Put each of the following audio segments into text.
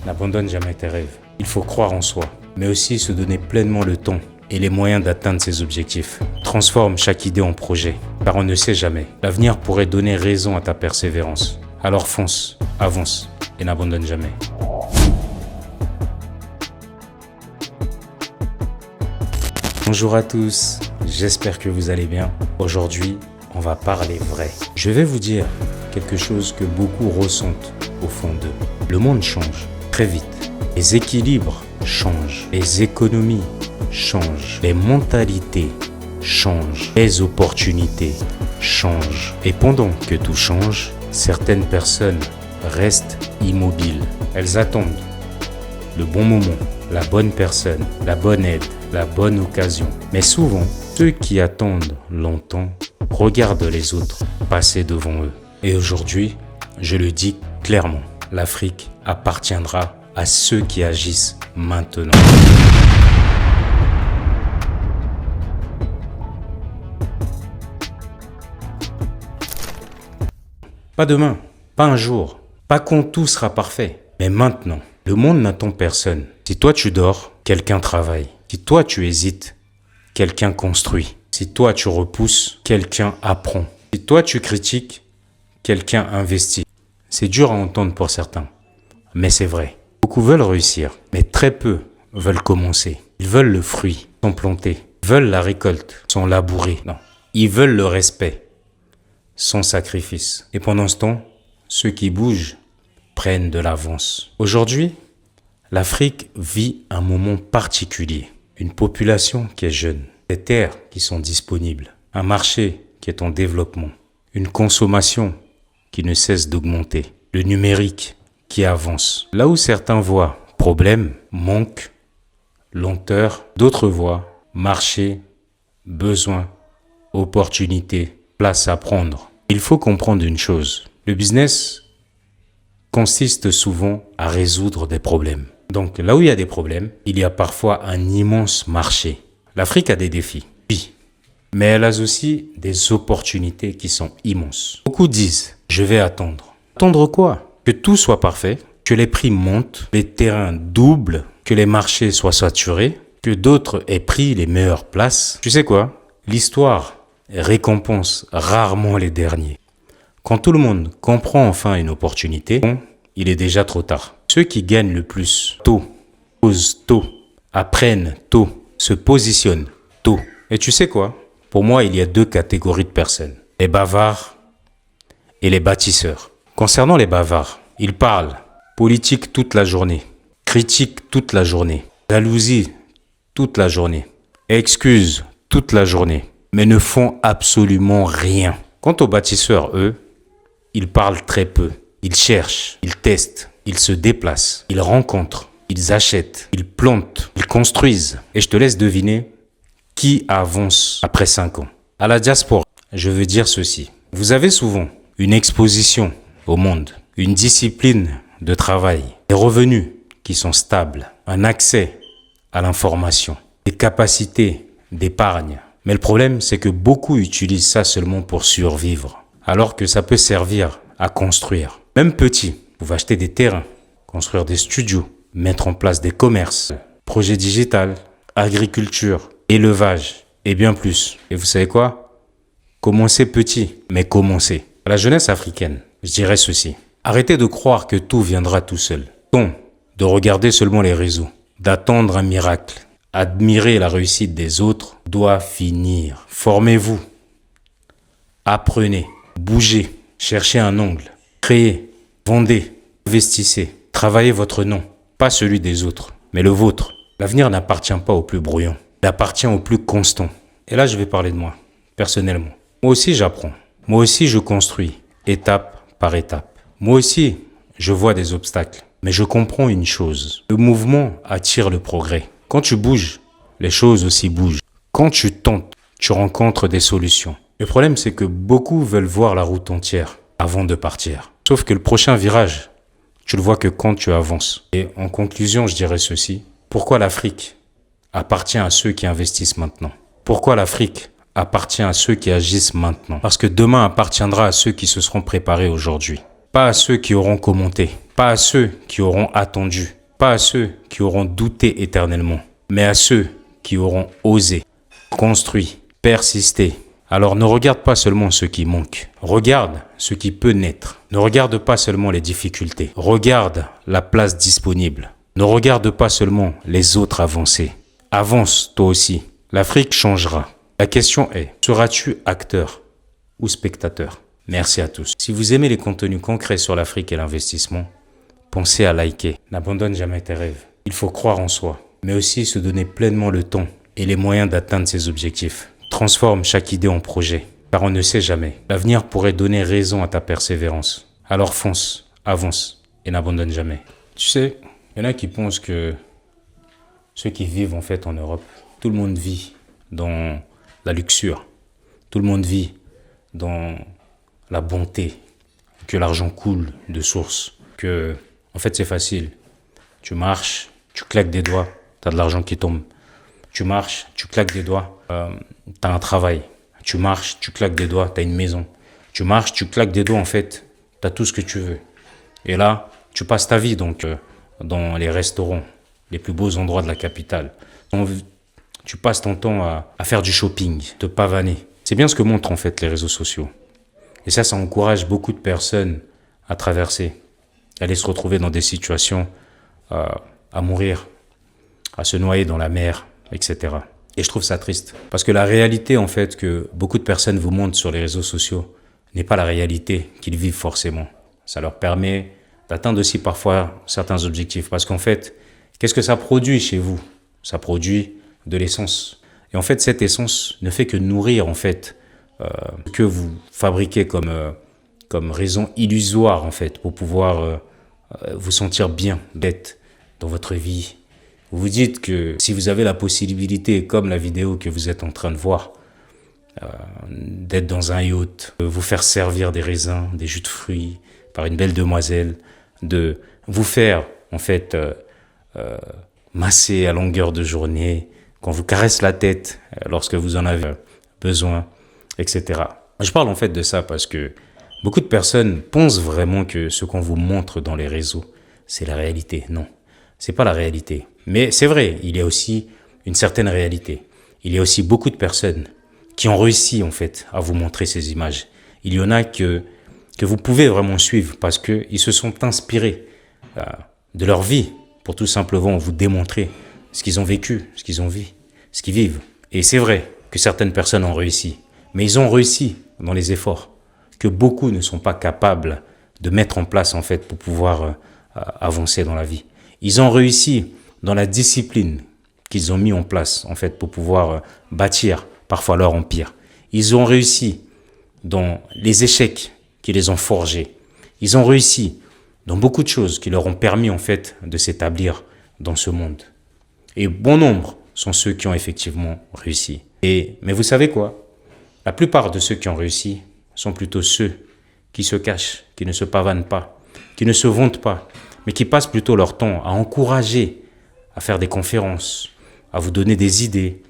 n'abandonne jamais tes rêves. Il faut croire en soi, mais aussi se donner pleinement le temps et les moyens d'atteindre ses objectifs. Transforme chaque idée en projet, car on ne sait jamais. L'avenir pourrait donner raison à ta persévérance. Alors fonce, avance et n'abandonne jamais. Bonjour à tous, j'espère que vous allez bien. Aujourd'hui, on va parler vrai. Je vais vous dire quelque chose que beaucoup ressentent au fond d'eux. Le monde change très vite. Les équilibres changent. Les économies changent. Les mentalités changent. Les opportunités changent. Et pendant que tout change, certaines personnes restent immobiles. Elles attendent le bon moment, la bonne personne, la bonne aide, la bonne occasion. Mais souvent, ceux qui attendent longtemps regardent les autres passer devant eux. Et aujourd'hui, je le dis clairement, l'Afrique appartiendra à ceux qui agissent maintenant. Pas demain, pas un jour, pas quand tout sera parfait, mais maintenant. Le monde n'attend personne. Si toi tu dors, quelqu'un travaille. Si toi tu hésites, quelqu'un construit. Si toi tu repousses, quelqu'un apprend. Si toi tu critiques, quelqu'un investit. C'est dur à entendre pour certains, mais c'est vrai. Beaucoup veulent réussir, mais très peu veulent commencer. Ils veulent le fruit sans planter. Ils veulent la récolte sans labourer. Non, ils veulent le respect sans sacrifice. Et pendant ce temps, ceux qui bougent prennent de l'avance. Aujourd'hui, l'Afrique vit un moment particulier. Une population qui est jeune, des terres qui sont disponibles, un marché qui est en développement, une consommation qui ne cesse d'augmenter, le numérique qui avance. Là où certains voient problème, manque, lenteur, d'autres voient marché, besoin, opportunité, place à prendre. Il faut comprendre une chose, le business consiste souvent à résoudre des problèmes. Donc là où il y a des problèmes, il y a parfois un immense marché. L'Afrique a des défis, oui, mais elle a aussi des opportunités qui sont immenses. Beaucoup disent, je vais attendre. Attendre quoi? Que tout soit parfait, que les prix montent, les terrains doublent, que les marchés soient saturés, que d'autres aient pris les meilleures places. Tu sais quoi? L'histoire récompense rarement les derniers. Quand tout le monde comprend enfin une opportunité, il est déjà trop tard. Ceux qui gagnent le plus tôt, osent tôt, apprennent tôt, se positionnent tôt. Et tu sais quoi? Pour moi, il y a deux catégories de personnes. Les bavards et les bâtisseurs. Concernant les bavards, ils parlent politique toute la journée, critique toute la journée, jalousie toute la journée, excuses toute la journée, mais ne font absolument rien. Quant aux bâtisseurs, eux, ils parlent très peu. Ils cherchent, ils testent, ils se déplacent, ils rencontrent, ils achètent, ils plantent, ils construisent. Et je te laisse deviner qui avance après 5 ans. À la diaspora, je veux dire ceci. Vous avez souvent une exposition au monde, une discipline de travail, des revenus qui sont stables, un accès à l'information, des capacités d'épargne. Mais le problème, c'est que beaucoup utilisent ça seulement pour survivre, alors que ça peut servir à construire. Même petit, vous pouvez acheter des terrains, construire des studios, mettre en place des commerces, projets digital, agriculture, élevage et bien plus. Et vous savez quoi? Commencez petit, mais commencez. À la jeunesse africaine, je dirais ceci. Arrêtez de croire que tout viendra tout seul. Non, de regarder seulement les réseaux, d'attendre un miracle. Admirer la réussite des autres doit finir. Formez-vous, apprenez, bougez, cherchez un angle, créez, vendez, investissez, travaillez votre nom, pas celui des autres, mais le vôtre. L'avenir n'appartient pas aux plus brouillons, il appartient aux plus constants. Et là, je vais parler de moi, personnellement. Moi aussi, j'apprends. Moi aussi, je construis, étape par étape. Moi aussi, je vois des obstacles. Mais je comprends une chose, le mouvement attire le progrès. Quand tu bouges, les choses aussi bougent. Quand tu tentes, tu rencontres des solutions. Le problème, c'est que beaucoup veulent voir la route entière avant de partir. Sauf que le prochain virage, tu le vois que quand tu avances. Et en conclusion, je dirais ceci. Pourquoi l'Afrique appartient à ceux qui investissent maintenant? Pourquoi l'Afrique appartient à ceux qui agissent maintenant? Parce que demain appartiendra à ceux qui se seront préparés aujourd'hui. Pas à ceux qui auront commenté. Pas à ceux qui auront attendu, pas à ceux qui auront douté éternellement, mais à ceux qui auront osé, construit, persisté. Alors ne regarde pas seulement ce qui manque, regarde ce qui peut naître. Ne regarde pas seulement les difficultés, regarde la place disponible. Ne regarde pas seulement les autres avancer. Avance toi aussi. L'Afrique changera. La question est, seras-tu acteur ou spectateur? Merci à tous. Si vous aimez les contenus concrets sur l'Afrique et l'investissement, pensez à liker. N'abandonne jamais tes rêves. Il faut croire en soi, mais aussi se donner pleinement le temps et les moyens d'atteindre ses objectifs. Transforme chaque idée en projet, car on ne sait jamais. L'avenir pourrait donner raison à ta persévérance. Alors fonce, avance et n'abandonne jamais. Tu sais, il y en a qui pensent que ceux qui vivent en fait en Europe, tout le monde vit dans la luxure. Tout le monde vit dans la bonté, que l'argent coule de source, que en fait c'est facile. Tu marches, tu claques des doigts, tu as de l'argent qui tombe. Tu marches, tu claques des doigts, tu as un travail. Tu marches, tu claques des doigts, tu as une maison. Tu marches, tu claques des doigts, en fait, tu as tout ce que tu veux. Et là, tu passes ta vie donc dans les restaurants, les plus beaux endroits de la capitale. Tu passes ton temps à faire du shopping, te pavaner. C'est bien ce que montrent en fait les réseaux sociaux. Et ça encourage beaucoup de personnes à traverser, à aller se retrouver dans des situations, à mourir, à se noyer dans la mer, etc. Et je trouve ça triste. Parce que la réalité, en fait, que beaucoup de personnes vous montrent sur les réseaux sociaux n'est pas la réalité qu'ils vivent forcément. Ça leur permet d'atteindre aussi parfois certains objectifs. Parce qu'en fait, qu'est-ce que ça produit chez vous? Ça produit de l'essence. Et en fait, cette essence ne fait que nourrir, en fait, que vous fabriquez comme raison illusoire, en fait, pour pouvoir vous sentir bien d'être dans votre vie. Vous vous dites que si vous avez la possibilité, comme la vidéo que vous êtes en train de voir, d'être dans un yacht, de vous faire servir des raisins, des jus de fruits par une belle demoiselle, de vous faire en fait masser à longueur de journée, qu'on vous caresse la tête lorsque vous en avez besoin, etc. Je parle en fait de ça parce que beaucoup de personnes pensent vraiment que ce qu'on vous montre dans les réseaux, c'est la réalité. Non, c'est pas la réalité. Mais c'est vrai, il y a aussi une certaine réalité. Il y a aussi beaucoup de personnes qui ont réussi en fait à vous montrer ces images. Il y en a que vous pouvez vraiment suivre parce qu'ils se sont inspirés de leur vie pour tout simplement vous démontrer ce qu'ils ont vécu, ce qu'ils ont vu, ce qu'ils vivent. Et c'est vrai que certaines personnes ont réussi, mais ils ont réussi dans les efforts que beaucoup ne sont pas capables de mettre en place en fait pour pouvoir avancer dans la vie. Ils ont réussi dans la discipline qu'ils ont mis en place en fait pour pouvoir bâtir parfois leur empire. Ils ont réussi dans les échecs qui les ont forgés. Ils ont réussi dans beaucoup de choses qui leur ont permis en fait de s'établir dans ce monde. Et bon nombre sont ceux qui ont effectivement réussi. Mais vous savez quoi? La plupart de ceux qui ont réussi sont plutôt ceux qui se cachent, qui ne se pavanent pas, qui ne se vantent pas, mais qui passent plutôt leur temps à encourager, à faire des conférences, à vous donner des idées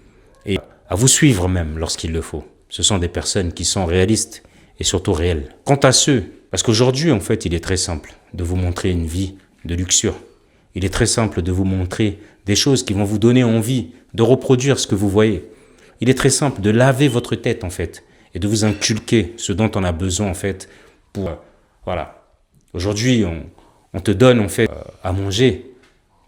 et à vous suivre même lorsqu'il le faut. Ce sont des personnes qui sont réalistes et surtout réelles. Quant à ceux, parce qu'aujourd'hui en fait il est très simple de vous montrer une vie de luxure. Il est très simple de vous montrer des choses qui vont vous donner envie de reproduire ce que vous voyez. Il est très simple de laver votre tête en fait et de vous inculquer ce dont on a besoin en fait pour... Voilà. Aujourd'hui on te donne en fait à manger.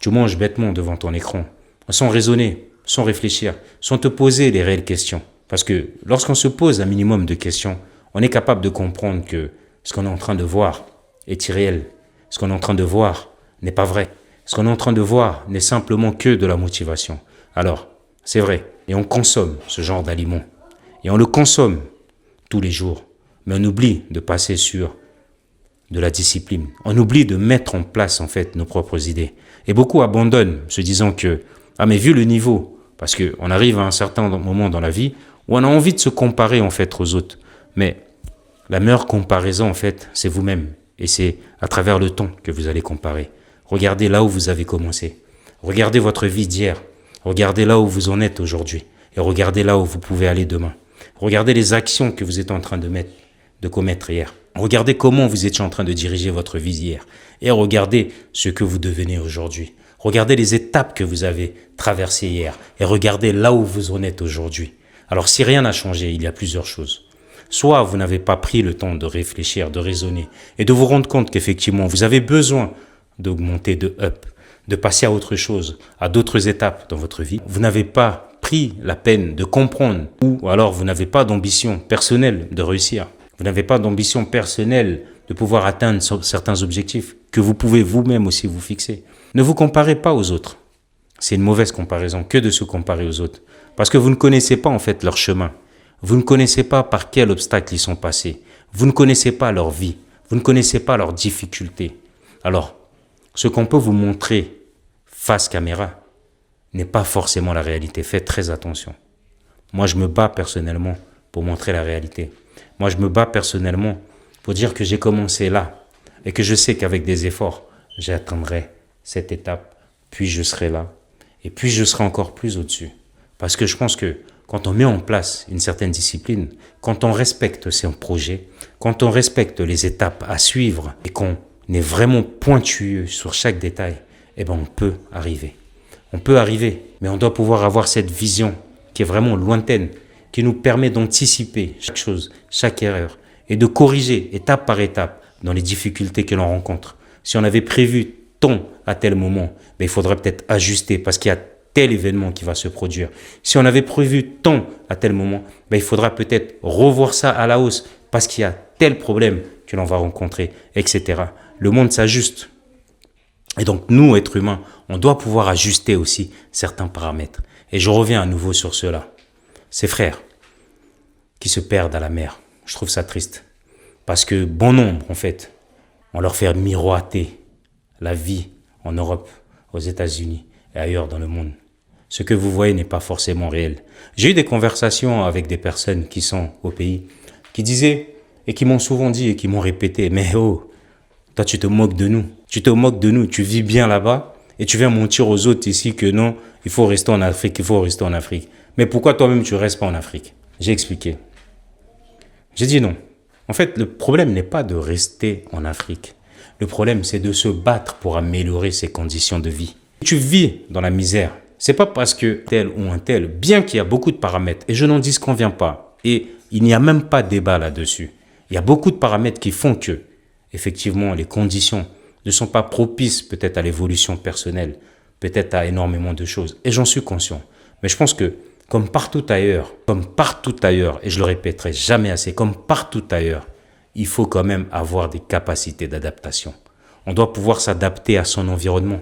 Tu manges bêtement devant ton écran, sans raisonner, sans réfléchir, sans te poser les réelles questions. Parce que lorsqu'on se pose un minimum de questions, on est capable de comprendre que ce qu'on est en train de voir est irréel. Ce qu'on est en train de voir n'est pas vrai. Ce qu'on est en train de voir n'est simplement que de la motivation. Alors, c'est vrai, et on consomme ce genre d'aliments. Et on le consomme tous les jours. Mais on oublie de passer sur de la discipline. On oublie de mettre en place en fait nos propres idées. Et beaucoup abandonnent, se disant que, mais vu le niveau, parce qu'on arrive à un certain moment dans la vie où on a envie de se comparer en fait aux autres. Mais la meilleure comparaison en fait, c'est vous-même. Et c'est à travers le temps que vous allez comparer. Regardez là où vous avez commencé. Regardez votre vie d'hier. Regardez là où vous en êtes aujourd'hui. Et regardez là où vous pouvez aller demain. Regardez les actions que vous êtes en train de commettre hier. Regardez comment vous étiez en train de diriger votre vie hier et regardez ce que vous devenez aujourd'hui. Regardez les étapes que vous avez traversées hier et regardez là où vous en êtes aujourd'hui. Alors si rien n'a changé, il y a plusieurs choses. Soit vous n'avez pas pris le temps de réfléchir, de raisonner et de vous rendre compte qu'effectivement vous avez besoin d'augmenter, de up, de passer à autre chose, à d'autres étapes dans votre vie. Vous n'avez pas pris la peine de comprendre ou alors vous n'avez pas d'ambition personnelle de réussir. Vous n'avez pas d'ambition personnelle de pouvoir atteindre certains objectifs que vous pouvez vous-même aussi vous fixer. Ne vous comparez pas aux autres. C'est une mauvaise comparaison que de se comparer aux autres. Parce que vous ne connaissez pas en fait leur chemin. Vous ne connaissez pas par quel obstacle ils sont passés. Vous ne connaissez pas leur vie. Vous ne connaissez pas leurs difficultés. Alors, ce qu'on peut vous montrer face caméra n'est pas forcément la réalité. Faites très attention. Moi, je me bats personnellement pour montrer la réalité. Moi, je me bats personnellement pour dire que j'ai commencé là et que je sais qu'avec des efforts, j'atteindrai cette étape, puis je serai là et puis je serai encore plus au-dessus. Parce que je pense que quand on met en place une certaine discipline, quand on respecte ses projets, quand on respecte les étapes à suivre et qu'on est vraiment pointueux sur chaque détail, eh ben on peut arriver. On peut arriver, mais on doit pouvoir avoir cette vision qui est vraiment lointaine, qui nous permet d'anticiper chaque chose, chaque erreur, et de corriger étape par étape dans les difficultés que l'on rencontre. Si on avait prévu tant à tel moment, ben il faudrait peut-être ajuster parce qu'il y a tel événement qui va se produire. Si on avait prévu tant à tel moment, ben il faudra peut-être revoir ça à la hausse parce qu'il y a tel problème que l'on va rencontrer, etc. Le monde s'ajuste. Et donc, nous, êtres humains, on doit pouvoir ajuster aussi certains paramètres. Et je reviens à nouveau sur cela. Ces frères qui se perdent à la mer, je trouve ça triste. Parce que bon nombre, en fait, on leur fait miroiter la vie en Europe, aux États-Unis et ailleurs dans le monde. Ce que vous voyez n'est pas forcément réel. J'ai eu des conversations avec des personnes qui sont au pays, qui disaient, et qui m'ont souvent dit et qui m'ont répété, mais oh, toi tu te moques de nous. Tu te moques de nous, tu vis bien là-bas et tu viens mentir aux autres ici que non, il faut rester en Afrique, il faut rester en Afrique. Mais pourquoi toi-même tu restes pas en Afrique? J'ai expliqué. J'ai dit non. En fait, le problème n'est pas de rester en Afrique. Le problème, c'est de se battre pour améliorer ses conditions de vie. Tu vis dans la misère. C'est pas parce que tel ou un tel, bien qu'il y a beaucoup de paramètres, et je n'en disconviens pas, et il n'y a même pas de débat là-dessus. Il y a beaucoup de paramètres qui font que, effectivement, les conditions ne sont pas propices peut-être à l'évolution personnelle, peut-être à énormément de choses. Et j'en suis conscient. Mais je pense que, comme partout ailleurs, et je le répéterai jamais assez, comme partout ailleurs, il faut quand même avoir des capacités d'adaptation. On doit pouvoir s'adapter à son environnement.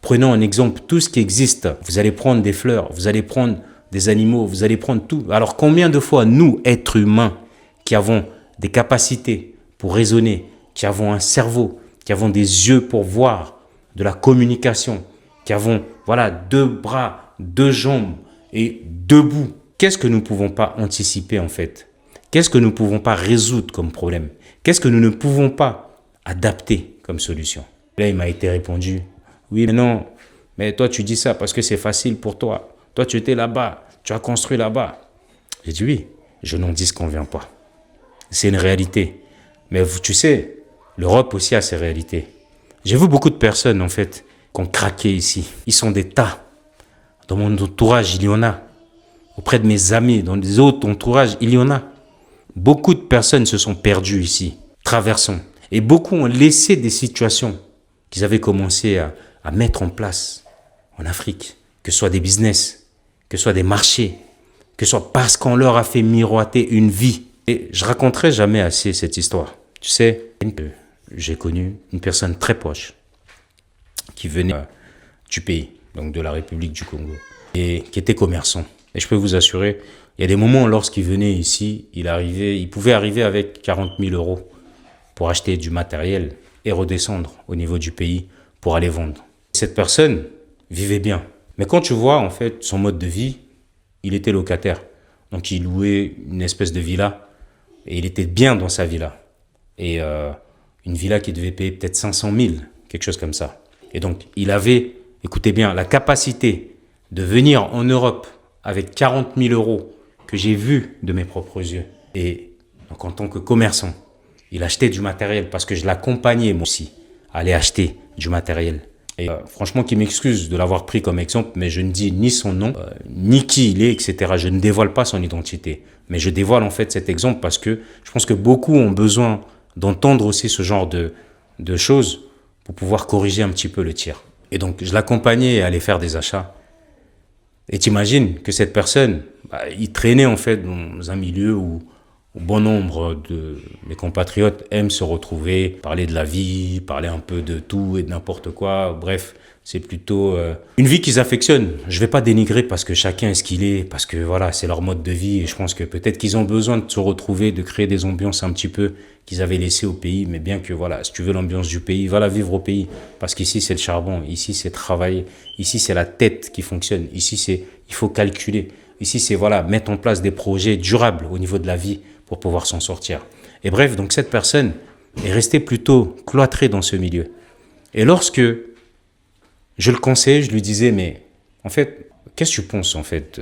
Prenons un exemple, tout ce qui existe. Vous allez prendre des fleurs, vous allez prendre des animaux, vous allez prendre tout. Alors combien de fois, nous, êtres humains, qui avons des capacités pour raisonner, qui avons un cerveau, qui avons des yeux pour voir, de la communication, qui avons voilà 2 bras, 2 jambes et 2 bouts. Qu'est-ce que nous ne pouvons pas anticiper en fait? Qu'est-ce que nous ne pouvons pas résoudre comme problème? Qu'est-ce que nous ne pouvons pas adapter comme solution? Là, il m'a été répondu, oui, mais non, mais toi tu dis ça parce que c'est facile pour toi. Toi tu étais là-bas, tu as construit là-bas. J'ai dit oui, je n'en disconviens pas. C'est une réalité. Mais tu sais, l'Europe aussi a ses réalités. J'ai vu beaucoup de personnes, en fait, qui ont craqué ici. Ils sont des tas. Dans mon entourage, il y en a. Auprès de mes amis, dans les autres entourages, il y en a. Beaucoup de personnes se sont perdues ici. Traversons. Et beaucoup ont laissé des situations qu'ils avaient commencé à mettre en place en Afrique. Que ce soit des business, que ce soit des marchés, que ce soit parce qu'on leur a fait miroiter une vie. Et je raconterai jamais assez cette histoire. Tu sais, j'ai connu une personne très proche qui venait du pays, donc de la République du Congo, et qui était commerçant. Et je peux vous assurer, il y a des moments lorsqu'il venait ici, il pouvait arriver avec 40 000 euros pour acheter du matériel et redescendre au niveau du pays pour aller vendre. Cette personne vivait bien. Mais quand tu vois en fait son mode de vie, il était locataire. Donc il louait une espèce de villa et il était bien dans sa villa. Et une villa qui devait payer peut-être 500 000, quelque chose comme ça. Et donc, il avait, écoutez bien, la capacité de venir en Europe avec 40 000 euros que j'ai vu de mes propres yeux. Et donc, en tant que commerçant, Il achetait du matériel parce que je l'accompagnais moi aussi à aller acheter du matériel. Et franchement, qu'il m'excuse de l'avoir pris comme exemple, mais je ne dis ni son nom, ni qui il est, etc. Je ne dévoile pas son identité. Mais je dévoile en fait cet exemple parce que je pense que beaucoup ont besoin d'entendre aussi ce genre de choses pour pouvoir corriger un petit peu le tir. Et donc, je l'accompagnais à aller faire des achats. Et t'imagines que cette personne, il traînait en fait dans un milieu où bon nombre de mes compatriotes aiment se retrouver, parler de la vie, parler un peu de tout et de n'importe quoi. Bref, c'est plutôt une vie qu'ils affectionnent. Je vais pas dénigrer parce que chacun est ce qu'il est, parce que voilà, c'est leur mode de vie. Et je pense que peut-être qu'ils ont besoin de se retrouver, de créer des ambiances un petit peu qu'ils avaient laissées au pays. Mais bien que voilà, si tu veux l'ambiance du pays, va la vivre au pays. Parce qu'ici, c'est le charbon. Ici, c'est travailler. Ici, c'est la tête qui fonctionne. Ici, il faut calculer. Ici, c'est voilà, mettre en place des projets durables au niveau de la vie pour pouvoir s'en sortir. Et bref, donc cette personne est restée plutôt cloîtrée dans ce milieu. Et lorsque je le conseillais, je lui disais, mais en fait, qu'est-ce que tu penses en fait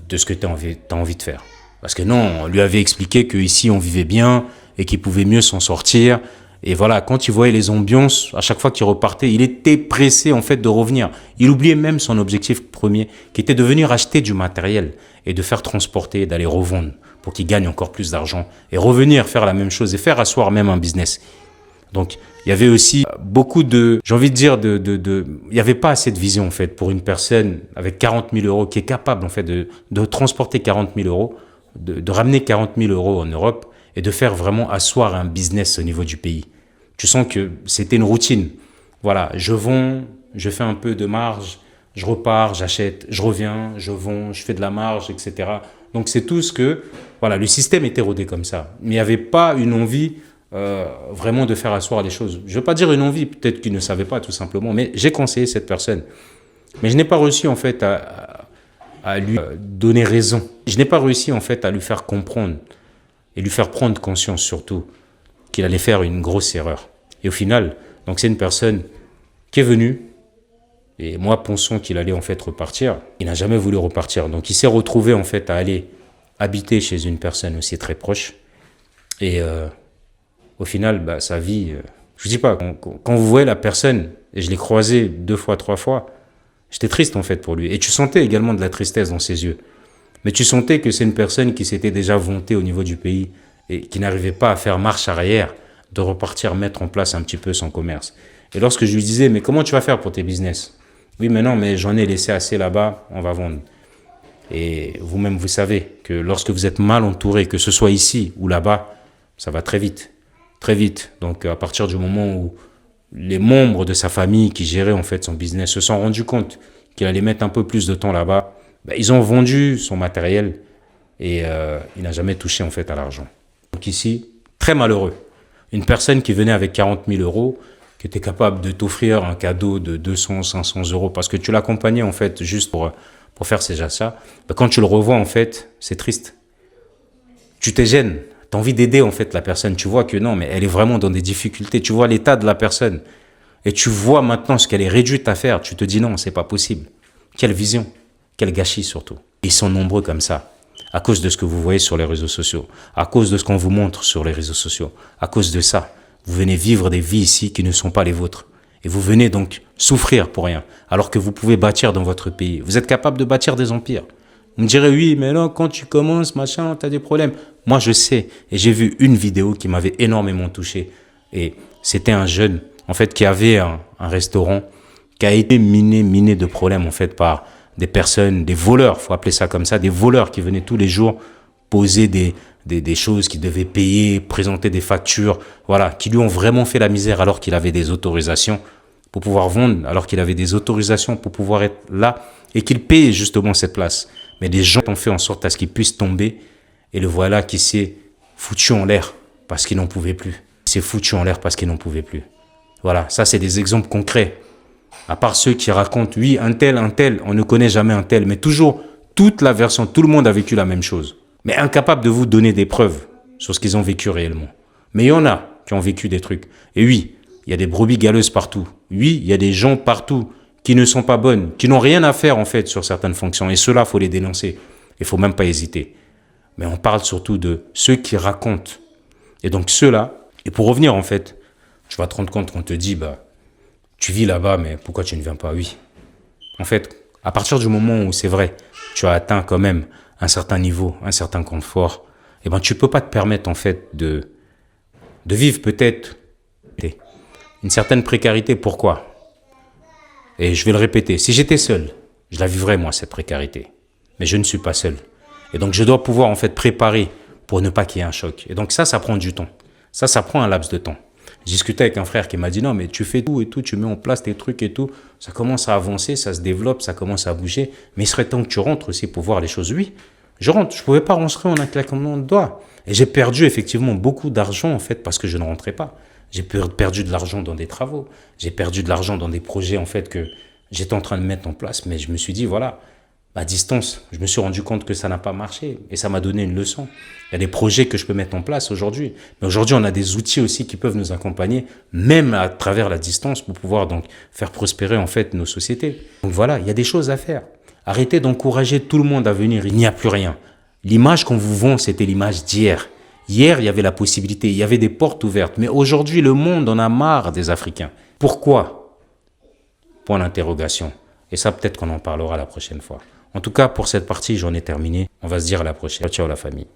de ce que tu as envie de faire? Parce que non, on lui avait expliqué qu'ici on vivait bien et qu'il pouvait mieux s'en sortir. Et voilà, quand il voyait les ambiances, à chaque fois qu'il repartait, il était pressé en fait de revenir. Il oubliait même son objectif premier, qui était de venir acheter du matériel et de faire transporter, d'aller revendre pour qu'il gagne encore plus d'argent et revenir faire la même chose et faire asseoir même un business. Donc, il y avait aussi beaucoup de, j'ai envie de dire, il n'y avait pas assez de vision en fait pour une personne avec 40 000 euros qui est capable en fait de transporter 40 000 euros, de ramener 40 000 euros en Europe et de faire vraiment asseoir un business au niveau du pays. Tu sens que c'était une routine. Voilà, je vends, je fais un peu de marge, je repars, j'achète, je reviens, je vends, je fais de la marge, etc. Donc c'est tout ce que, voilà, le système était rodé comme ça. Mais il n'y avait pas une envie vraiment de faire asseoir les choses. Je ne veux pas dire une envie, peut-être qu'il ne savait pas tout simplement, mais j'ai conseillé cette personne. Mais je n'ai pas réussi en fait à lui donner raison. Je n'ai pas réussi en fait à lui faire comprendre et lui faire prendre conscience surtout qu'il allait faire une grosse erreur. Et au final, donc c'est une personne qui est venue, et moi pensant qu'il allait en fait repartir, il n'a jamais voulu repartir. Donc il s'est retrouvé en fait à aller habiter chez une personne aussi très proche. Et au final, sa vie, je ne dis pas, quand vous voyez la personne, et je l'ai croisé 2 fois, 3 fois, j'étais triste en fait pour lui. Et tu sentais également de la tristesse dans ses yeux. Mais tu sentais que c'est une personne qui s'était déjà vantée au niveau du pays et qui n'arrivait pas à faire marche arrière, de repartir mettre en place un petit peu son commerce. Et lorsque je lui disais, mais comment tu vas faire pour tes business? Oui, mais non, mais j'en ai laissé assez là-bas, on va vendre. Et vous-même, vous savez que lorsque vous êtes mal entouré, que ce soit ici ou là-bas, ça va très vite. Très vite. Donc, à partir du moment où les membres de sa famille qui géraient en fait son business se sont rendus compte qu'il allait mettre un peu plus de temps là-bas, ils ont vendu son matériel et il n'a jamais touché en fait à l'argent. Donc ici, très malheureux. Une personne qui venait avec 40 000 euros, qui était capable de t'offrir un cadeau de 200, 500 euros parce que tu l'accompagnais en fait juste pour faire ses achats, quand tu le revois en fait, c'est triste. Tu te gênes. Tu as envie d'aider en fait la personne. Tu vois que non, mais elle est vraiment dans des difficultés. Tu vois l'état de la personne. Et tu vois maintenant ce qu'elle est réduite à faire. Tu te dis non, c'est pas possible. Quelle vision. Quel gâchis surtout. Ils sont nombreux comme ça. À cause de ce que vous voyez sur les réseaux sociaux. À cause de ce qu'on vous montre sur les réseaux sociaux. À cause de ça. Vous venez vivre des vies ici qui ne sont pas les vôtres. Et vous venez donc souffrir pour rien. Alors que vous pouvez bâtir dans votre pays. Vous êtes capable de bâtir des empires. Vous me direz, oui, mais non, quand tu commences, machin, tu as des problèmes. Moi, je sais. Et j'ai vu une vidéo qui m'avait énormément touché. Et c'était un jeune, en fait, qui avait un restaurant, qui a été miné de problèmes, en fait, par des personnes, des voleurs, faut appeler ça comme ça, des voleurs qui venaient tous les jours poser des choses qu'il devait payer, présenter des factures, voilà, qui lui ont vraiment fait la misère alors qu'il avait des autorisations pour pouvoir vendre, alors qu'il avait des autorisations pour pouvoir être là et qu'il paye justement cette place. Mais des gens ont fait en sorte à ce qu'il puisse tomber et le voilà qui s'est foutu en l'air parce qu'il n'en pouvait plus. Il s'est foutu en l'air parce qu'il n'en pouvait plus. Voilà, ça c'est des exemples concrets. À part ceux qui racontent, oui, un tel, on ne connaît jamais un tel, mais toujours toute la version, tout le monde a vécu la même chose. Mais incapable de vous donner des preuves sur ce qu'ils ont vécu réellement. Mais il y en a qui ont vécu des trucs. Et oui, il y a des brebis galeuses partout. Oui, il y a des gens partout qui ne sont pas bonnes, qui n'ont rien à faire en fait sur certaines fonctions. Et ceux-là, il faut les dénoncer. Il ne faut même pas hésiter. Mais on parle surtout de ceux qui racontent. Et donc ceux-là, Et pour revenir, en fait, tu vas te rendre compte qu'on te dit, bah, tu vis là-bas, mais pourquoi tu ne viens pas? Oui. En fait, à partir du moment où c'est vrai, tu as atteint quand même un certain niveau, un certain confort, eh ben, tu peux pas te permettre, en fait, de vivre peut-être une certaine précarité. Pourquoi? Et je vais le répéter, si j'étais seul, je la vivrais, moi, cette précarité. Mais je ne suis pas seul. Et donc, je dois pouvoir, en fait, préparer pour ne pas qu'il y ait un choc. Et donc, ça prend du temps. Ça prend un laps de temps. J'ai discuté avec un frère qui m'a dit, non, mais tu fais tout et tout, tu mets en place tes trucs et tout. Ça commence à avancer, ça se développe, ça commence à bouger. Mais il serait temps que tu rentres aussi pour voir les choses. Oui, je rentre. Je ne pouvais pas rentrer en un claquement de doigts. Et j'ai perdu effectivement beaucoup d'argent, en fait, parce que je ne rentrais pas. J'ai perdu de l'argent dans des travaux. J'ai perdu de l'argent dans des projets, en fait, que j'étais en train de mettre en place. Mais je me suis dit, voilà, à distance, je me suis rendu compte que ça n'a pas marché. Et ça m'a donné une leçon. Il y a des projets que je peux mettre en place aujourd'hui. Mais aujourd'hui, on a des outils aussi qui peuvent nous accompagner, même à travers la distance, pour pouvoir donc faire prospérer, en fait, nos sociétés. Donc voilà, il y a des choses à faire. Arrêtez d'encourager tout le monde à venir. Il n'y a plus rien. L'image qu'on vous vend, c'était l'image d'hier. Hier, il y avait la possibilité, il y avait des portes ouvertes. Mais aujourd'hui, le monde en a marre des Africains. Pourquoi? Point d'interrogation. Et ça, peut-être qu'on en parlera la prochaine fois. En tout cas, pour cette partie, j'en ai terminé. On va se dire à la prochaine. Ciao, ciao la famille.